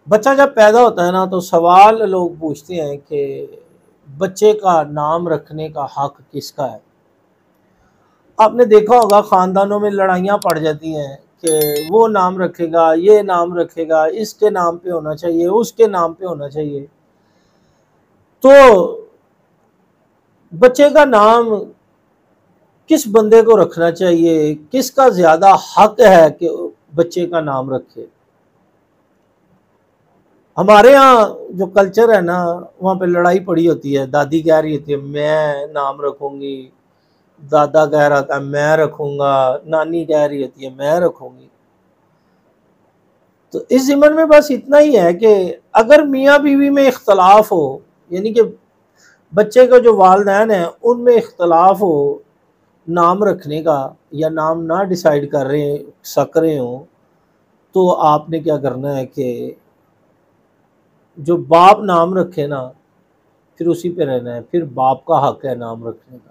بچہ جب پیدا ہوتا ہے نا تو سوال لوگ پوچھتے ہیں کہ بچے کا نام رکھنے کا حق کس کا ہے۔ آپ نے دیکھا ہوگا خاندانوں میں لڑائیاں پڑ جاتی ہیں کہ وہ نام رکھے گا، یہ نام رکھے گا، اس کے نام پہ ہونا چاہیے، اس کے نام پہ ہونا چاہیے۔ تو بچے کا نام کس بندے کو رکھنا چاہیے، کس کا زیادہ حق ہے کہ بچے کا نام رکھے؟ ہمارے ہاں جو کلچر ہے نا، وہاں پہ لڑائی پڑی ہوتی ہے، دادی کہہ رہی ہوتی ہے میں نام رکھوں گی، دادا کہہ رہا تھا میں رکھوں گا، نانی کہہ رہی ہوتی ہے میں رکھوں گی۔ تو اس ضمن میں بس اتنا ہی ہے کہ اگر میاں بیوی میں اختلاف ہو، یعنی کہ بچے کا جو والدین ہیں ان میں اختلاف ہو نام رکھنے کا، یا نام نہ ڈیسائیڈ کر رہے ہوں، تو آپ نے کیا کرنا ہے کہ جو باپ نام رکھے نا پھر اسی پہ رہنا ہے، پھر باپ کا حق ہے نام رکھنے کا۔